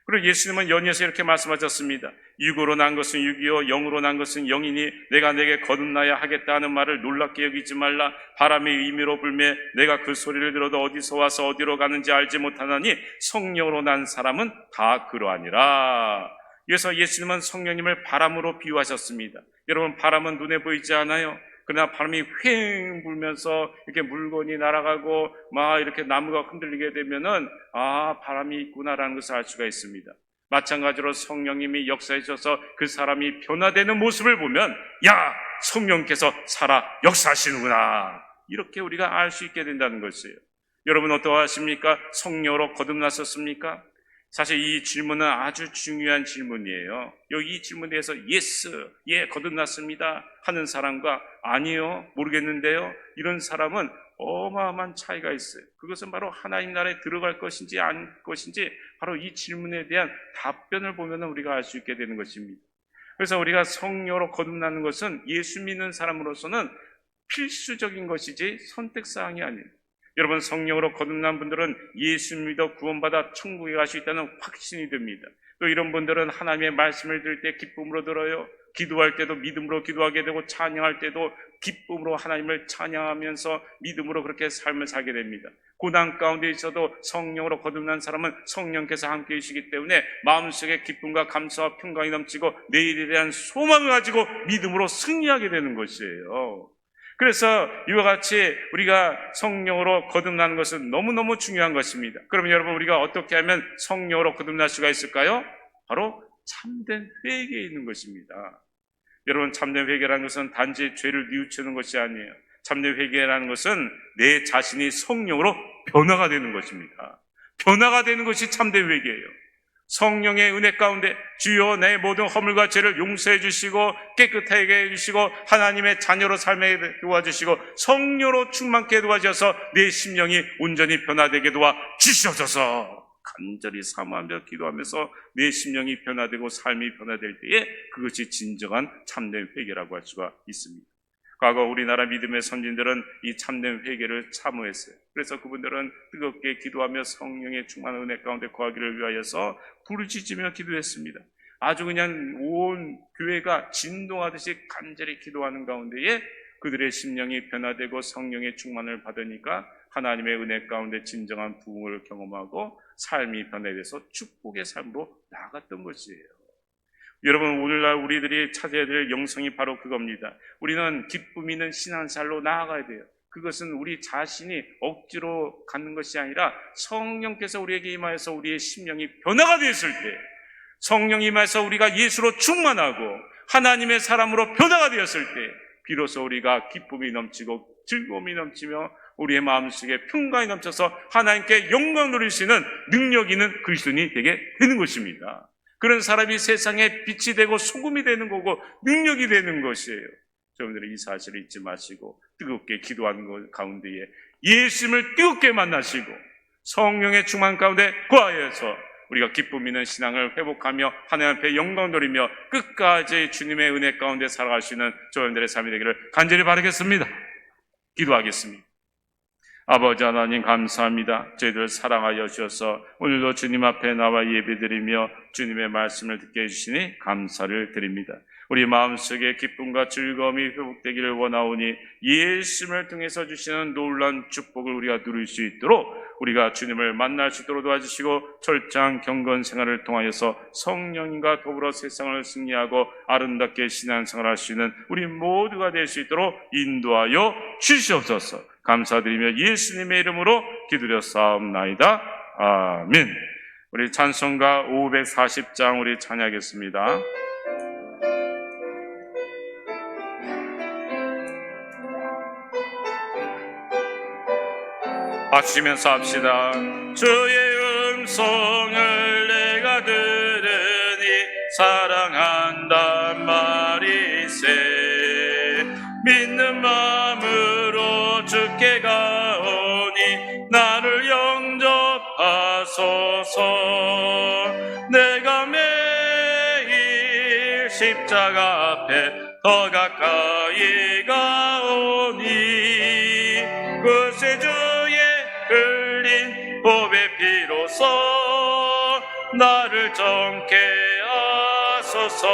그리고 예수님은 연이어서 이렇게 말씀하셨습니다. 육으로 난 것은 육이요 영으로 난 것은 영이니 내가 내게 거듭나야 하겠다 하는 말을 놀랍게 여기지 말라. 바람의 의미로 불매 내가 그 소리를 들어도 어디서 와서 어디로 가는지 알지 못하나니 성령으로 난 사람은 다 그러하니라. 그래서 예수님은 성령님을 바람으로 비유하셨습니다. 여러분, 바람은 눈에 보이지 않아요. 그러나 바람이 휑 불면서 이렇게 물건이 날아가고 막 이렇게 나무가 흔들리게 되면은 바람이 있구나라는 것을 알 수가 있습니다. 마찬가지로 성령님이 역사해 주셔서 그 사람이 변화되는 모습을 보면 야, 성령께서 살아 역사하시는구나, 이렇게 우리가 알 수 있게 된다는 것이에요. 여러분 어떠하십니까? 성령으로 거듭나셨습니까? 사실 이 질문은 아주 중요한 질문이에요. 여기 이 질문에 대해서 예스, 예, 거듭났습니다 하는 사람과 아니요, 모르겠는데요, 이런 사람은 어마어마한 차이가 있어요. 그것은 바로 하나님 나라에 들어갈 것인지 안 것인지 바로 이 질문에 대한 답변을 보면 우리가 알 수 있게 되는 것입니다. 그래서 우리가 성령으로 거듭나는 것은 예수 믿는 사람으로서는 필수적인 것이지 선택사항이 아니에요. 여러분, 성령으로 거듭난 분들은 예수 믿어 구원받아 천국에 갈 수 있다는 확신이 듭니다. 또 이런 분들은 하나님의 말씀을 들을 때 기쁨으로 들어요. 기도할 때도 믿음으로 기도하게 되고 찬양할 때도 기쁨으로 하나님을 찬양하면서 믿음으로 그렇게 삶을 살게 됩니다. 고난 가운데 있어도 성령으로 거듭난 사람은 성령께서 함께 계시기 때문에 마음속에 기쁨과 감사와 평강이 넘치고 내일에 대한 소망을 가지고 믿음으로 승리하게 되는 것이에요. 그래서 이와 같이 우리가 성령으로 거듭나는 것은 너무너무 중요한 것입니다. 그러면 여러분, 우리가 어떻게 하면 성령으로 거듭날 수가 있을까요? 바로 참된 회개에 있는 것입니다. 여러분, 참된 회개라는 것은 단지 죄를 뉘우치는 것이 아니에요. 참된 회개라는 것은 내 자신이 성령으로 변화가 되는 것입니다. 변화가 되는 것이 참된 회개예요. 성령의 은혜 가운데 주여 내 모든 허물과 죄를 용서해 주시고 깨끗하게 해주시고 하나님의 자녀로 삶에 도와주시고 성령으로 충만케 도와주셔서 내 심령이 온전히 변화되게 도와주셔서 간절히 사모하며 기도하면서 내 심령이 변화되고 삶이 변화될 때에 그것이 진정한 참된 회개라고 할 수가 있습니다. 과거 우리나라 믿음의 선진들은 이 참된 회개를 사모했어요. 그래서 그분들은 뜨겁게 기도하며 성령의 충만한 은혜 가운데 거하기를 위하여서 부르짖으며 기도했습니다. 아주 그냥 온 교회가 진동하듯이 간절히 기도하는 가운데에 그들의 심령이 변화되고 성령의 충만을 받으니까 하나님의 은혜 가운데 진정한 부흥을 경험하고 삶이 변화돼서 축복의 삶으로 나아갔던 것이에요. 여러분, 오늘날 우리들이 찾아야 될 영성이 바로 그겁니다. 우리는 기쁨 있는 신앙생활로 나아가야 돼요. 그것은 우리 자신이 억지로 갖는 것이 아니라 성령께서 우리에게 임하여서 우리의 심령이 변화가 되었을 때, 성령이 임하여서 우리가 예수로 충만하고 하나님의 사람으로 변화가 되었을 때 비로소 우리가 기쁨이 넘치고 즐거움이 넘치며 우리의 마음속에 평강이 넘쳐서 하나님께 영광 누릴 수 있는 능력 있는 그리스도인이 되게 되는 것입니다. 그런 사람이 세상에 빛이 되고 소금이 되는 거고 능력이 되는 것이에요. 여러분들이 이 사실을 잊지 마시고 뜨겁게 기도하는 것 가운데에 예수님을 뜨겁게 만나시고 성령의 충만 가운데 거하여서 우리가 기쁨 있는 신앙을 회복하며 하나님 앞에 영광 돌리며 끝까지 주님의 은혜 가운데 살아갈 수 있는 저희들의 삶이 되기를 간절히 바라겠습니다. 기도하겠습니다. 아버지 하나님, 감사합니다. 저희들 사랑하여 주셔서 오늘도 주님 앞에 나와 예배드리며 주님의 말씀을 듣게 해주시니 감사를 드립니다. 우리 마음속에 기쁨과 즐거움이 회복되기를 원하오니 예수님을 통해서 주시는 놀라운 축복을 우리가 누릴 수 있도록 우리가 주님을 만날 수 있도록 도와주시고 철저한 경건 생활을 통하여서 성령과 더불어 세상을 승리하고 아름답게 신앙생활을 할 수 있는 우리 모두가 될 수 있도록 인도하여 주시옵소서. 감사드리며 예수님의 이름으로 기도드렸사옵나이다. 아멘. 우리 찬송가 540장 우리 찬양하겠습니다. 박수치면서 합시다. 주의 음성을 내가 들으니 사랑한단 말이세. 하소서. 내가 매일 십자가 앞에 더 가까이 가오니 그새 주의 흘린 보배 피로써 나를 정케 하소서.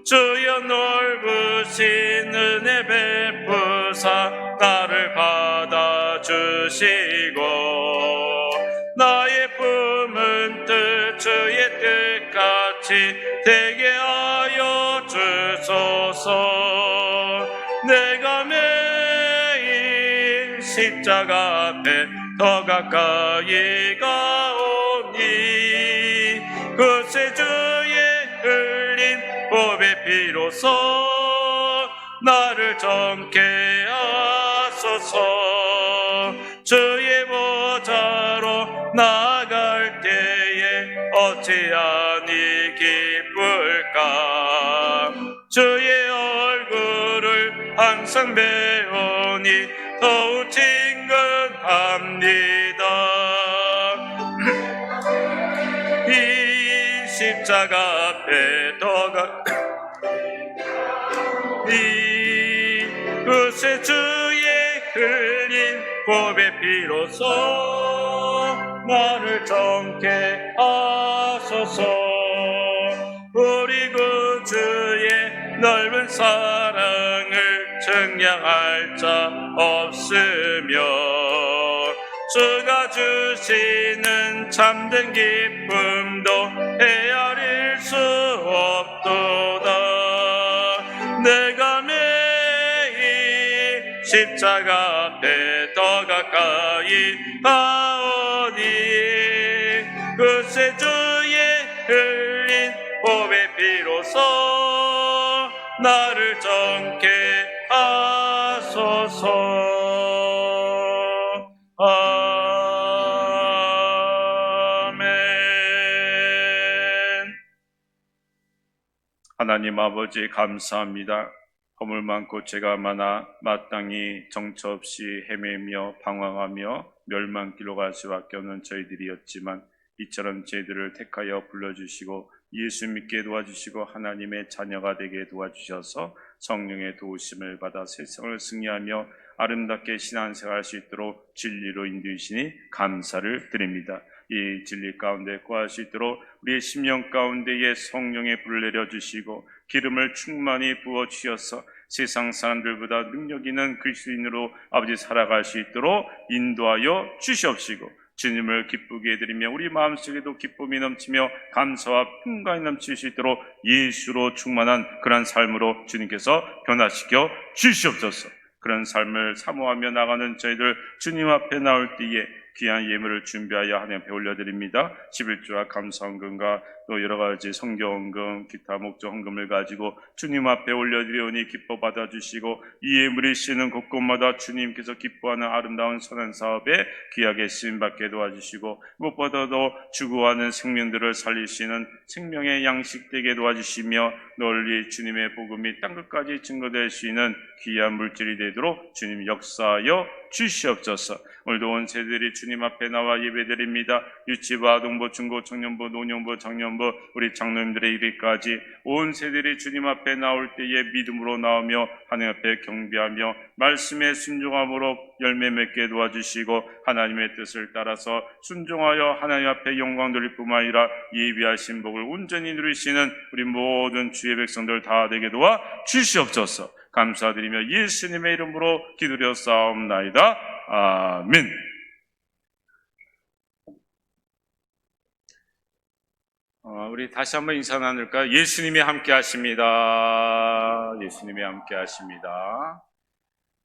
주여 넓으신 은혜 베푸사 나를 받아주시고 나의 품은 뜻 주의 뜻같이 되게 하여 주소서. 내가 매일 십자가 앞에 더 가까이 가오니 그새 주의 흘린 보배 피로써 나를 정케 하소서. 주의 보좌로 나아갈 때에 어찌하니 기쁠까. 주의 얼굴을 항상 배우니 더욱 친근합니다. 이 십자가 앞에 더 가까이 그새 주의 흘린 보배 피로써 나를 정케 하소서. 우리 구주의 넓은 사랑을 증량할 자 없으며 주가 주시는 참된 기쁨도 헤아릴 수 없도다. 내가 매일 십자가 앞에 더 가까이 가오니 그새 주의 흘린 보배 피로써 나를 정케 하소서. 아멘. 하나님 아버지 감사합니다. 허물 많고 죄가 많아 마땅히 정처 없이 헤매며 방황하며 멸망길로 갈 수밖에 없는 저희들이었지만 이처럼 저희들을 택하여 불러주시고 예수 믿게 도와주시고 하나님의 자녀가 되게 도와주셔서 성령의 도우심을 받아 세상을 승리하며 아름답게 신앙생활 할 수 있도록 진리로 인도하시니 감사를 드립니다. 이 진리 가운데 거할 수 있도록 우리의 심령 가운데에 성령의 불을 내려주시고 기름을 충만히 부어주셔서 세상 사람들보다 능력 있는 그리스도인으로 아버지 살아갈 수 있도록 인도하여 주시옵시고 주님을 기쁘게 해드리며 우리 마음속에도 기쁨이 넘치며 감사와 평강이 넘칠 수 있도록 예수로 충만한 그런 삶으로 주님께서 변화시켜 주시옵소서. 그런 삶을 사모하며 나가는 저희들 주님 앞에 나올 때에 귀한 예물을 준비하여 하나님 앞에 올려드립니다. 11조와 감사헌금과 또 여러가지 성경헌금, 기타 목적 헌금을 가지고 주님 앞에 올려드리오니 기뻐 받아주시고 이 예물이 쓰이는 곳곳마다 주님께서 기뻐하는 아름다운 선한 사업에 귀하게 쓰임받게 도와주시고 무엇보다도 추구하는 생명들을 살리시는 생명의 양식 되게 도와주시며 널리 주님의 복음이 땅끝까지 증거될 수 있는 귀한 물질이 되도록 주님 역사하여 주시옵소서. 오늘도 온 세대들이 주님 앞에 나와 예배드립니다. 유치부, 아동부, 중고, 청년부, 노년부, 청년부, 우리 장로님들의 이르기까지 온 세대들이 주님 앞에 나올 때에 믿음으로 나오며 하나님 앞에 경배하며 말씀에 순종함으로 열매 맺게 도와주시고 하나님의 뜻을 따라서 순종하여 하나님 앞에 영광 돌릴 뿐만 아니라 예비하신 복을 온전히 누리시는 우리 모든 주의 백성들 다 되게 도와 주시옵소서. 감사드리며 예수님의 이름으로 기도드려 싸움나이다. 아멘. 우리 다시 한번 인사 나눌까요? 예수님이 함께 하십니다. 예수님이 함께 하십니다.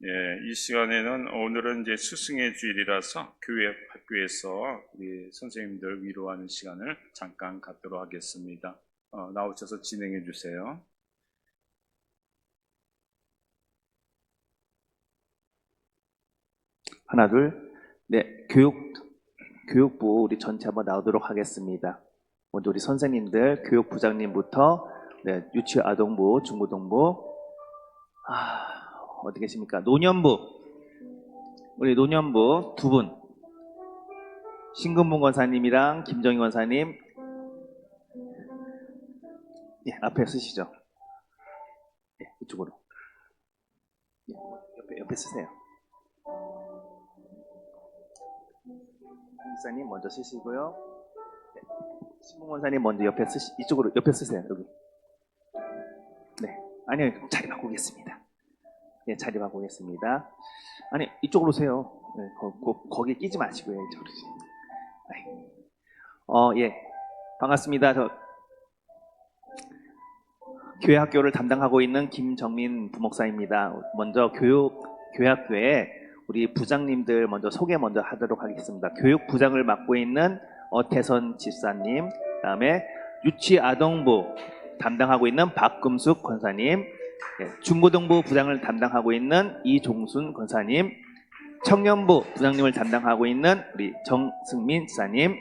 이 시간에는 오늘은 이제 스승의 주일이라서 교회 학교에서 우리 선생님들 위로하는 시간을 잠깐 갖도록 하겠습니다. 나오셔서 진행해 주세요. 하나, 둘, 네, 교육부 우리 전체 한번 나오도록 하겠습니다. 먼저 우리 선생님들, 교육부장님부터, 네, 유치 아동부, 중고등부, 어디 계십니까? 노년부, 우리 노년부 두 분, 신근문 권사님이랑 김정희 권사님, 예, 앞에 쓰시죠. 예, 이쪽으로. 예, 옆에 쓰세요. 권사님 먼저 쓰시고요. 네, 신문 권사님 먼저 이쪽으로 옆에 쓰세요. 여기. 네, 아니요, 자리 바꾸겠습니다. 예, 자리 바꾸겠습니다. 아니, 이쪽으로 오세요. 네, 거기 끼지 마시고요. 이쪽으로. 예, 반갑습니다. 저 교회 학교를 담당하고 있는 김정민 부목사입니다. 먼저 교회학교에 우리 부장님들 먼저 소개 먼저 하도록 하겠습니다. 교육부장을 맡고 있는 어태선 집사님, 그다음에 유치아동부 담당하고 있는 박금숙 권사님, 중고등부 부장을 담당하고 있는 이종순 권사님, 청년부 부장님을 담당하고 있는 우리 정승민 지사님.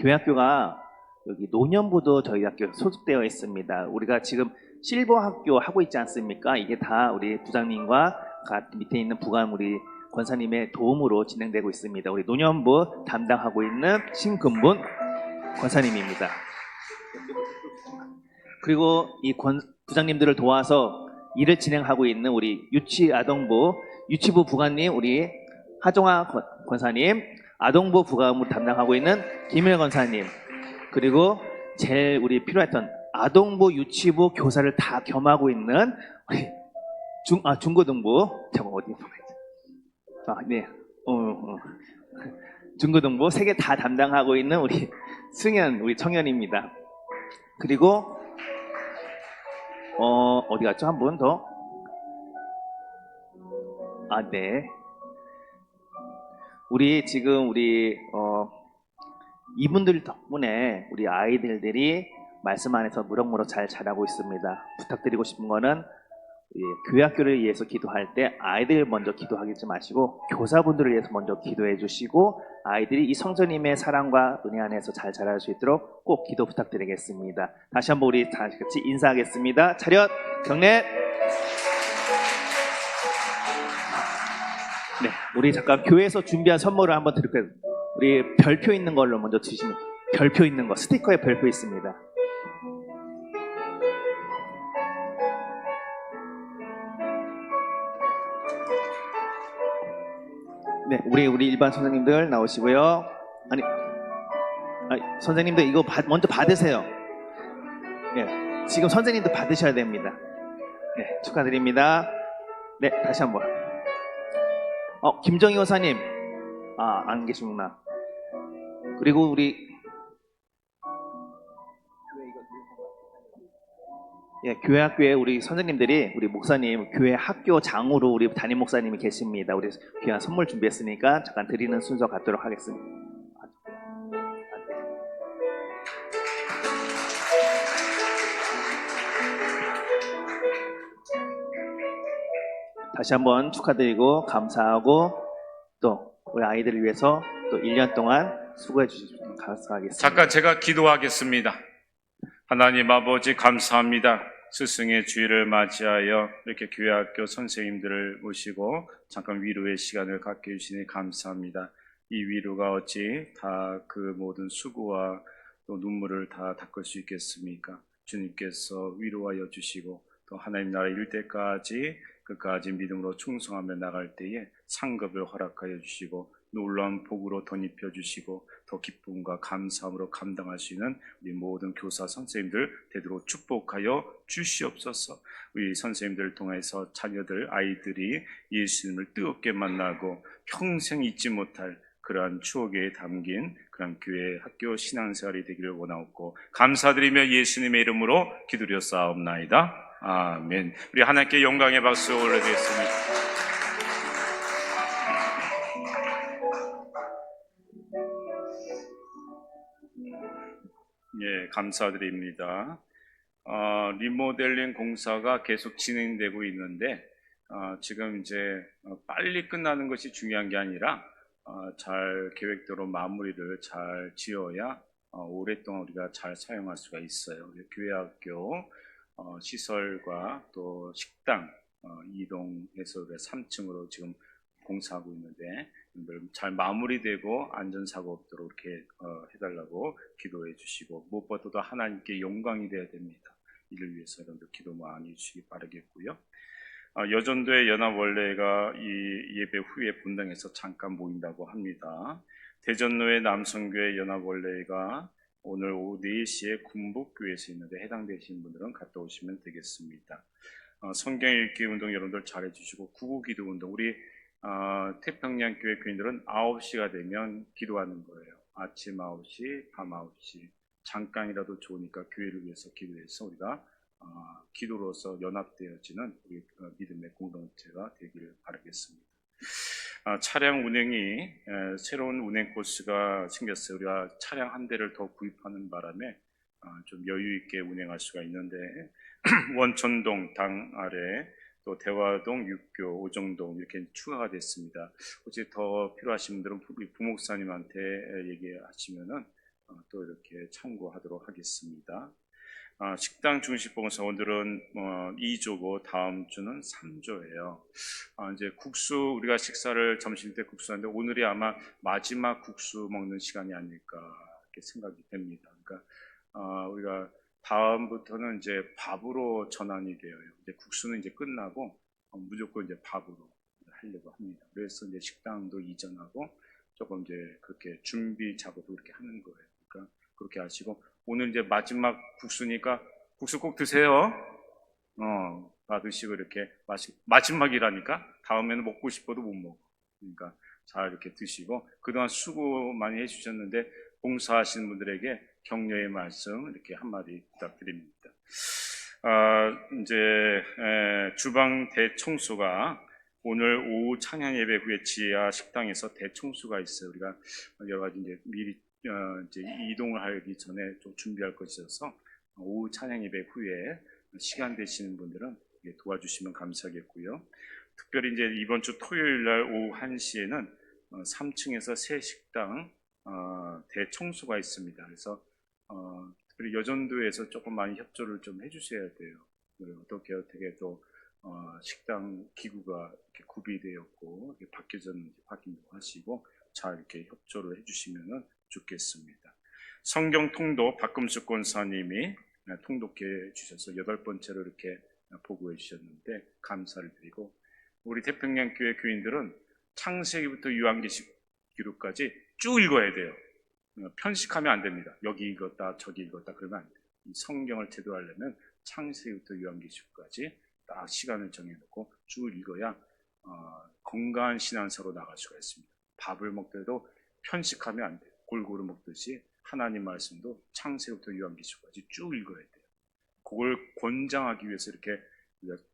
교회학교가 여기 노년부도 저희 학교 소속되어 있습니다. 우리가 지금 실버 학교 하고 있지 않습니까? 이게 다 우리 부장님과 밑에 있는 부관 우리 권사님의 도움으로 진행되고 있습니다. 우리 노년부 담당하고 있는 신근문 권사님입니다. 그리고 이 부장님들을 도와서 일을 진행하고 있는 우리 유치부 부관님 우리 하정아 권사님, 아동부 부관을 담당하고 있는 김일 권사님, 그리고 제일 우리 필요했던 아동부, 유치부, 교사를 다 겸하고 있는 우리 중고등부, 저거 어디 보면 네, 중고등부 세 개 다 담당하고 있는 우리 승현, 우리 청년입니다. 그리고 어디 갔죠? 한 분 더. 네. 우리 이분들 덕분에 우리 아이들이 말씀 안에서 무럭무럭 잘 자라고 있습니다. 부탁드리고 싶은 거는 교회학교를 위해서 기도할 때 아이들 먼저 기도하지 마시고 교사분들을 위해서 먼저 기도해 주시고 아이들이 이 성도님의 사랑과 은혜 안에서 잘 자랄 수 있도록 꼭 기도 부탁드리겠습니다. 다시 한번 우리 다 같이 인사하겠습니다. 차렷 경례. 네, 우리 잠깐 교회에서 준비한 선물을 한번 드릴게요. 우리 별표 있는 걸로 먼저 드시면, 별표 있는 거, 스티커에 별표 있습니다. 네, 우리 일반 선생님들 나오시고요. 아니 선생님들 이거 먼저 받으세요. 예, 지금 선생님들 받으셔야 됩니다. 네, 축하드립니다. 네, 다시 한번. 김정희 여사님, 안 계시구나. 그리고 우리 교회학교에 우리 선생님들이 우리 목사님 교회 학교 장으로 우리 담임 목사님이 계십니다. 우리 귀한 선물 준비했으니까 잠깐 드리는 순서 갖도록 하겠습니다. 다시 한번 축하드리고 감사하고 또 우리 아이들을 위해서 또 1년 동안 수고해 주시면 감사하겠습니다. 잠깐 제가 기도하겠습니다. 하나님 아버지 감사합니다. 스승의 주일을 맞이하여 이렇게 교회학교 선생님들을 모시고 잠깐 위로의 시간을 갖게 해주시니 감사합니다. 이 위로가 어찌 다 그 모든 수고와 또 눈물을 다 닦을 수 있겠습니까? 주님께서 위로하여 주시고 또 하나님 나라 이룰 때까지 끝까지 믿음으로 충성하며 나갈 때에 상급을 허락하여 주시고 놀라운 복으로 덧입혀 주시고 더 기쁨과 감사함으로 감당할 수 있는 우리 모든 교사 선생님들 되도록 축복하여 주시옵소서. 우리 선생님들을 통해서 자녀들 아이들이 예수님을 뜨겁게 만나고 평생 잊지 못할 그러한 추억에 담긴 그런 교회 학교 신앙생활이 되기를 원하옵고 감사드리며 예수님의 이름으로 기도드렸사옵나이다. 아멘. 우리 하나님께 영광의 박수 올려드리겠습니다. 예, 감사드립니다. 리모델링 공사가 계속 진행되고 있는데 지금 이제 빨리 끝나는 것이 중요한 게 아니라 잘 계획대로 마무리를 잘 지어야 오랫동안 우리가 잘 사용할 수가 있어요. 교회학교 시설과 또 식당 이동해서 3층으로 지금 공사하고 있는데 잘 마무리되고 안전사고 없도록 이렇게 해달라고 기도해 주시고, 무엇보다도 하나님께 영광이 되어야 됩니다. 이를 위해서 여러분들 기도 많이 해주시기 바라겠고요. 여전도의 연합원례가 이 예배 후에 분당에서 잠깐 모인다고 합니다. 대전로의 남성교회 연합원례가 오늘 오후 4시에 군복교회에서 있는데 해당되시는 분들은 갔다 오시면 되겠습니다. 성경 읽기 운동 여러분들 잘 해주시고, 구구기도 운동, 우리 태평양 교회 교인들은 9시가 되면 기도하는 거예요. 아침 9시, 밤 9시 잠깐이라도 좋으니까 교회를 위해서 기도해서 우리가 기도로서 연합되어지는 우리 믿음의 공동체가 되기를 바라겠습니다. 차량 운행이 새로운 운행 코스가 생겼어요. 우리가 차량 한 대를 더 구입하는 바람에 좀 여유 있게 운행할 수가 있는데 원천동 당 아래 또 대화동, 육교, 오정동 이렇게 추가가 됐습니다. 혹시 더 필요하신 분들은 우리 부목사님한테 얘기하시면은 또 이렇게 참고하도록 하겠습니다. 식당 중식봉사 오늘은 2조고 다음 주는 3조예요. 이제 국수, 우리가 식사를 점심 때 국수 하는데 오늘이 아마 마지막 국수 먹는 시간이 아닐까 이렇게 생각이 됩니다. 그러니까 우리가 다음부터는 이제 밥으로 전환이 되어요. 이제 국수는 이제 끝나고 무조건 이제 밥으로 하려고 합니다. 그래서 이제 식당도 이전하고 조금 이제 그렇게 준비 작업도 그렇게 하는 거예요. 그러니까 그렇게 하시고, 오늘 이제 마지막 국수니까 국수 꼭 드세요. 받으시고 이렇게 마지막이라니까 다음에는 먹고 싶어도 못 먹어. 그러니까 잘 이렇게 드시고, 그동안 수고 많이 해주셨는데 봉사하시는 분들에게 격려의 말씀 이렇게 한마디 부탁드립니다. 이제 주방 대청소가 오늘 오후 찬양 예배 후에 지하 식당에서 대청소가 있어요. 우리가 여러 가지 이제 미리 이제 이동을 하기 전에 좀 준비할 것이 있어서 오후 찬양 예배 후에 시간 되시는 분들은 도와주시면 감사하겠고요. 특별히 이제 이번 주 토요일 날 오후 1시에는 3층에서 새 식당 대청소가 있습니다. 그래서 특별히 여전도에서 조금 많이 협조를 좀 해주셔야 돼요. 어떻게 또 식당 기구가 이렇게 구비되었고 이렇게 바뀌었는지 확인도 하시고 잘 이렇게 협조를 해주시면은 좋겠습니다. 성경 통독 박금숙 권사님이 통독해 주셔서 8번째로 이렇게 보고해 주셨는데 감사를 드리고, 우리 태평양 교회 교인들은 창세기부터 요한계시 기록까지 쭉 읽어야 돼요. 편식하면 안 됩니다. 여기 읽었다 저기 읽었다 그러면 안 돼요. 이 성경을 제대로 하려면 창세기부터 요한계시까지 딱 시간을 정해놓고 쭉 읽어야 건강한 신앙사로 나갈 수가 있습니다. 밥을 먹더라도 편식하면 안 돼요. 골고루 먹듯이 하나님 말씀도 창세기부터 요한계시까지 쭉 읽어야 돼요. 그걸 권장하기 위해서 이렇게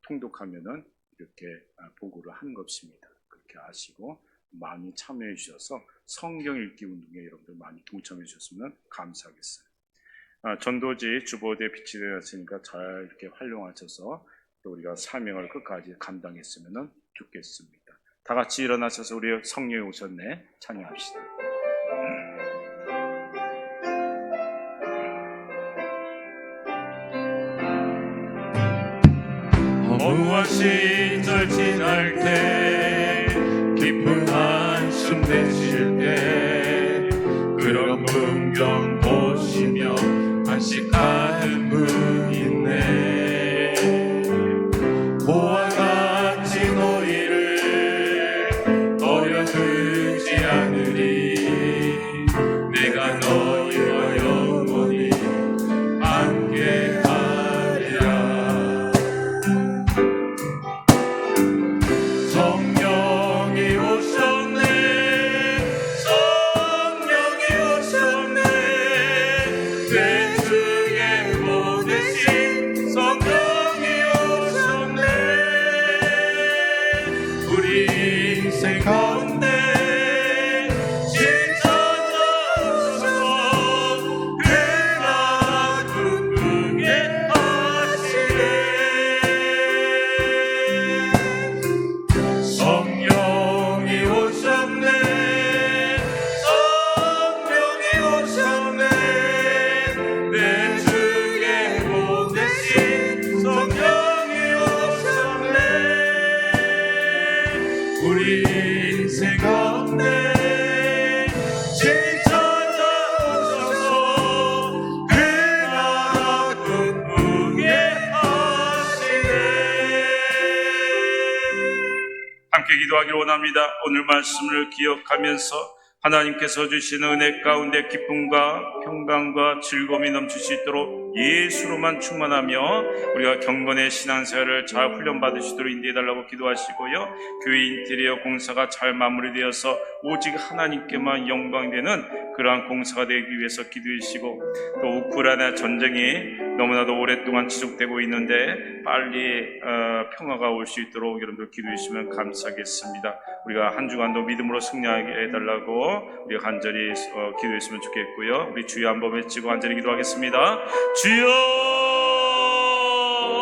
통독하면은 이렇게 보고를 하는 것입니다. 그렇게 아시고 많이 참여해 주셔서 성경 읽기 운동에 여러분들 많이 동참해 주셨으면 감사하겠어요. 전도지 주보대 빛이 되었으니까 잘 이렇게 활용하셔서 또 우리가 사명을 끝까지 감당했으면 좋겠습니다. 다 같이 일어나셔서 우리 성령이 오셨네 찬양합시다. 허무한 시절 지날 때 깊은 한숨 내쉴 때 그런 풍경 보시며 안식하는 분 있네. 보아 같이 너희를 어려두지 않으리. 내가 너희와 영원히 함께하리라. 기도하기를 원합니다. 오늘 말씀을 기억하면서 하나님께서 주시는 은혜 가운데 기쁨과 평강과 즐거움이 넘칠 수 있도록 예수로만 충만하며 우리가 경건의 신앙생활을 잘 훈련받으시도록 인도해달라고 기도하시고요. 교회 인테리어 공사가 잘 마무리되어서 오직 하나님께만 영광되는 그러한 공사가 되기 위해서 기도해주시고, 또 우크라이나 전쟁이 너무나도 오랫동안 지속되고 있는데 빨리 평화가 올 수 있도록 여러분들 기도해 주시면 감사하겠습니다. 우리가 한 주간도 믿음으로 승리하게 해달라고 우리가 간절히 기도했으면 좋겠고요. 우리 주여 한번 외치고 간절히 기도하겠습니다. 주여,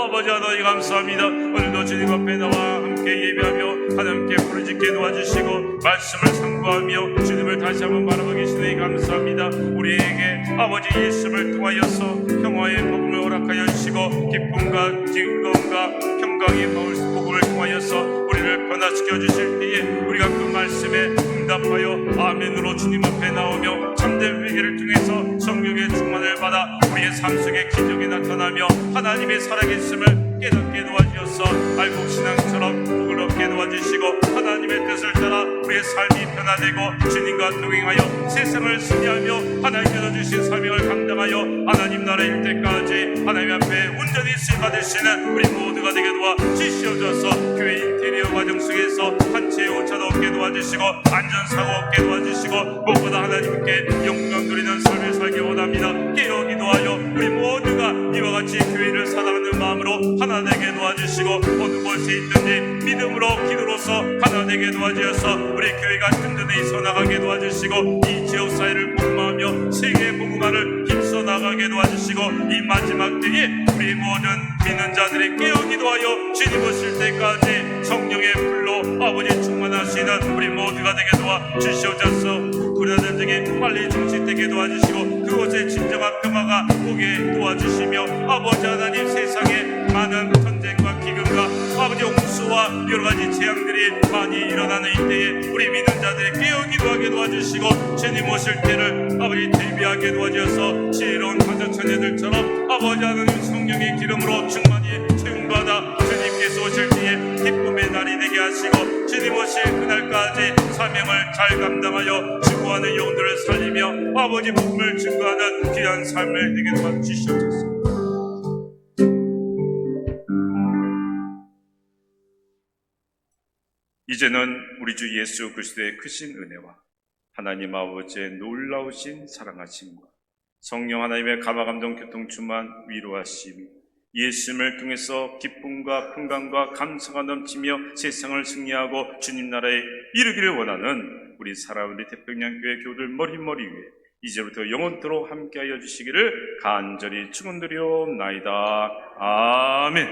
아버지 하나님 감사합니다. 오늘도 주님 앞에 나와 함께 예배하며 하나님께 부르짖게 도와주시고 말씀을 상고하며 주님을 다시 한번 바라보고 계시니 감사합니다. 우리에게 아버지 예수를 통하여서 평화의 복음을 허락하여 주시고 기쁨과 즐거움과 평강의 복음을 통하여서 우리를 변화시켜 주실 때에 우리가 그 말씀에 응답하여 아멘으로 주님 앞에 나오며 참된 회개를 통해서 성령의 충만을 받아 우리의 삶 속에 기적이 나타나며 하나님의 살아계심을 깨닫게 도와주셔서 알곡신앙처럼 복을 얻게 도와주시고 하나님의 뜻을 따라 우리의 삶이 변화되고 주님과 동행하여 세상을 승리하며 하나님께서 주신 사명을 감당하여 하나님 나라 일 때까지 하나님 앞에 온전히 쓰임받으시는 우리 모두가 되게 도와주시옵소서. 교회 인테리어 과정 속에서 한 채의 오차도 없게 도와주시고 안전사고 없게 도와주시고 무엇보다 하나님께 영광 누리는 삶을 살기 원합니다. 깨어 기도하여 우리 모두가 이와 같이 교회를 사랑하는 마음으로 하나 되게 도와주시고 어느 곳에 있든지 믿음으로 기도로서 하나 되게 도와주셔서 우리 교회가 든든히 서나가게 도와주시고 이 지역 사회를 복음하며 세계 복음화를 힘써 나가게 도와주시고 이 마지막 때에 우리 모든 믿는 자들이 깨어 기도하여 주님 오실 때까지 성령의 불로 아버지 충만하시는 우리 모두가 되게 도와주시옵소서. 우크라이나 전쟁이 빨리 종식되게 도와주시고 그곳에 진정한 평화가 오게 도와주시며 아버지 하나님 세상에 많은 전쟁과 기근과 아버지 홍수와 여러가지 재앙들이 많이 일어나는 이때에 우리 믿는 자들이 깨어 기도하게 도와주시고 주님 오실 때를 아버지 대비하게 도와주셔서 지혜로운 가정처녀들처럼 아버지 하나님 성령의 기름으로 충만히 채움받아 주님께서 오실 때에 기쁨의 날이 되게 하시고 주님 오실 그날까지 사명을 잘 감당하여 죽어가는 영혼들을 살리며 아버지 복음을 증거하는 귀한 삶을 되게 도와주시옵소서. 이제는 우리 주 예수 그리스도의 크신 은혜와 하나님 아버지의 놀라우신 사랑하심과 성령 하나님의 감화감동 교통충만 위로하심이 예수님을 통해서 기쁨과 평강과 감사가 넘치며 세상을 승리하고 주님 나라에 이르기를 원하는 우리 사랑하는 우리 태평양교회 교우들 머리머리 위에 이제부터 영원토록 함께하여 주시기를 간절히 축원드리옵나이다. 아멘.